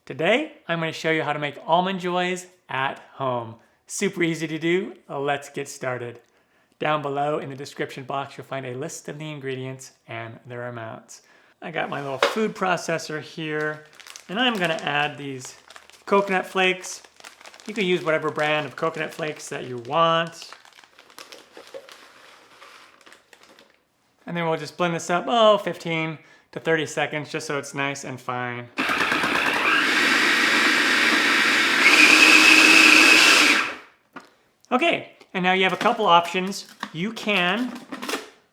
Today, I'm going to show you how to make Almond Joys at home. Super easy to do. Let's get started. Down below in the description box, you'll find a list of the ingredients and their amounts. I got my little food processor here, and I'm going to add these coconut flakes. You can use whatever brand of coconut flakes that you want. And then we'll just blend this up, 15 to 30 seconds, just so it's nice and fine. Okay, and now you have a couple options. You can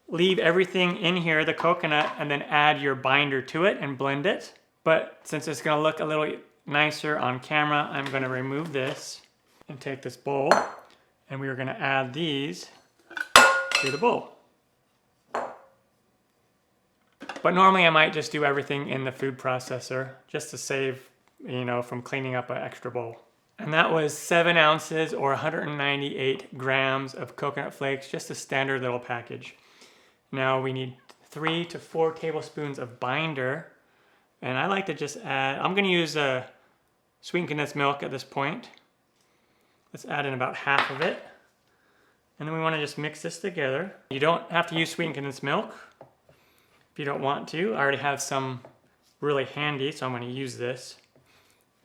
leave everything in here, the coconut, and then add your binder to it and blend it. But since it's gonna look a little nicer on camera, I'm gonna remove this and take this bowl, and we are gonna add these to the bowl. But normally I might just do everything in the food processor just to save, from cleaning up an extra bowl. And that was 7 ounces or 198 grams of coconut flakes, just a standard little package. Now we need 3 to 4 tablespoons of binder. And I like to just add, I'm gonna use sweetened condensed milk at this point. Let's add in about half of it. And then we wanna just mix this together. You don't have to use sweetened condensed milk if you don't want to. I already have some really handy, so I'm gonna use this.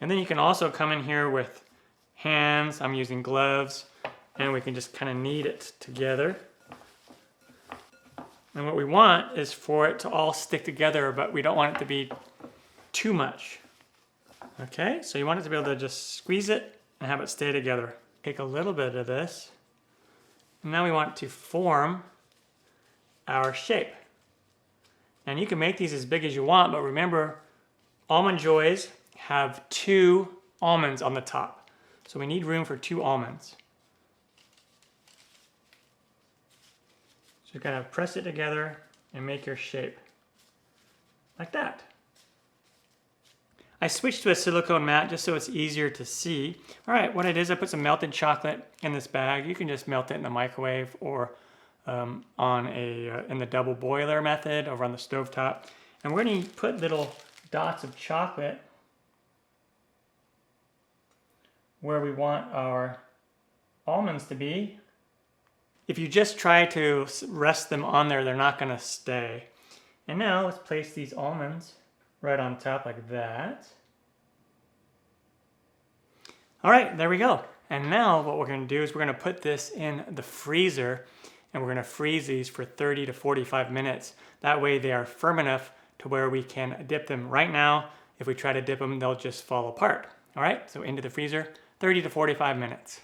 And then you can also come in here with hands. I'm using gloves, and we can just kind of knead it together. And what we want is for it to all stick together, but we don't want it to be too much. Okay, so you want it to be able to just squeeze it and have it stay together. Take a little bit of this. And now we want to form our shape. And you can make these as big as you want, but remember, Almond Joys have 2 almonds on the top. So we need room for 2 almonds. So you kind of press it together and make your shape. Like that. I switched to a silicone mat just so it's easier to see. All right, what it is, I put some melted chocolate in this bag. You can just melt it in the microwave or in the double boiler method over on the stovetop. And we're going to put little dots of chocolate where we want our almonds to be. If you just try to rest them on there, they're not going to stay. And now let's place these almonds right on top like that. All right, there we go. And now what we're going to do is we're going to put this in the freezer, and we're going to freeze these for 30 to 45 minutes. That way they are firm enough to where we can dip them. Right now, if we try to dip them, they'll just fall apart. All right, so into the freezer, 30 to 45 minutes.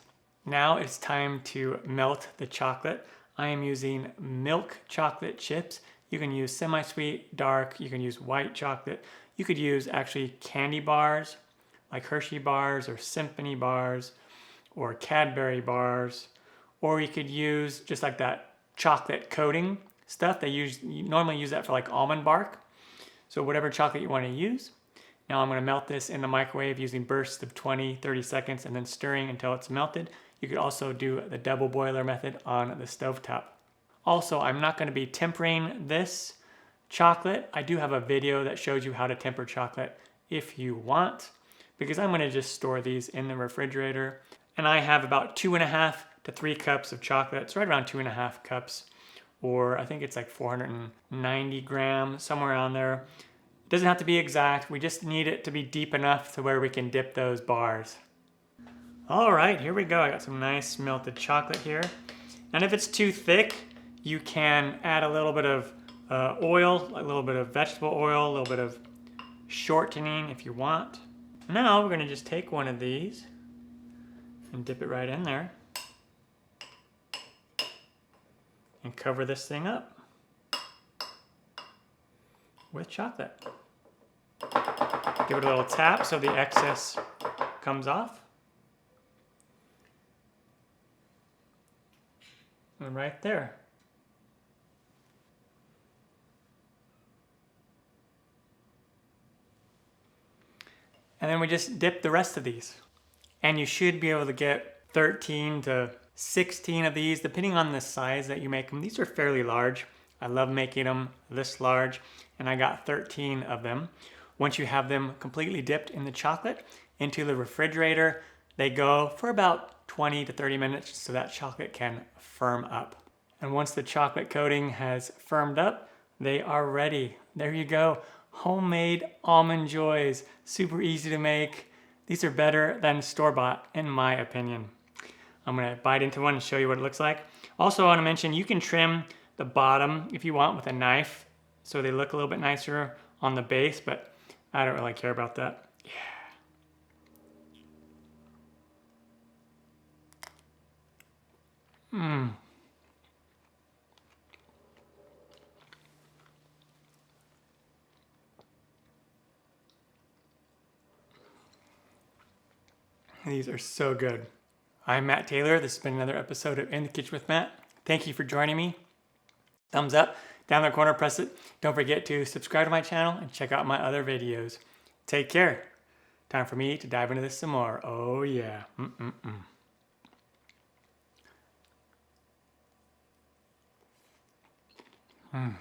Now it's time to melt the chocolate. I am using milk chocolate chips. You can use semi-sweet, dark, you can use white chocolate. You could use actually candy bars, like Hershey bars or Symphony bars or Cadbury bars. Or you could use just like that chocolate coating stuff. You normally use that for like almond bark. So whatever chocolate you want to use. Now I'm going to melt this in the microwave using bursts of 20, 30 seconds and then stirring until it's melted. You could also do the double boiler method on the stovetop. Also, I'm not going to be tempering this chocolate. I do have a video that shows you how to temper chocolate if you want, because I'm going to just store these in the refrigerator. And I have about 2.5 to 3 cups of chocolate. It's right around 2.5 cups, or I think it's like 490 grams, somewhere around there. It doesn't have to be exact. We just need it to be deep enough to where we can dip those bars. All right, here we go. I got some nice melted chocolate here. And if it's too thick, you can add a little bit of oil, a little bit of vegetable oil, a little bit of shortening if you want. Now we're gonna just take one of these and dip it right in there and cover this thing up with chocolate. Give it a little tap so the excess comes off. And right there. And then we just dip the rest of these. And you should be able to get 13 to 16 of these, depending on the size that you make them. These are fairly large. I love making them this large, and I got 13 of them. Once you have them completely dipped in the chocolate into the refrigerator, they go for about 20 to 30 minutes so that chocolate can firm up. And once the chocolate coating has firmed up, they are ready. There you go. Homemade Almond Joys. Super easy to make. These are better than store-bought in my opinion. I'm gonna bite into one and show you what it looks like. Also, I wanna mention you can trim the bottom if you want with a knife so they look a little bit nicer on the base, but I don't really care about that. Yeah. These are so good. I'm Matt Taylor. This has been another episode of In the Kitchen with Matt. Thank you for joining me. Thumbs up, down in the corner, press it. Don't forget to subscribe to my channel and check out my other videos. Take care. Time for me to dive into this some more. Oh yeah. Mm.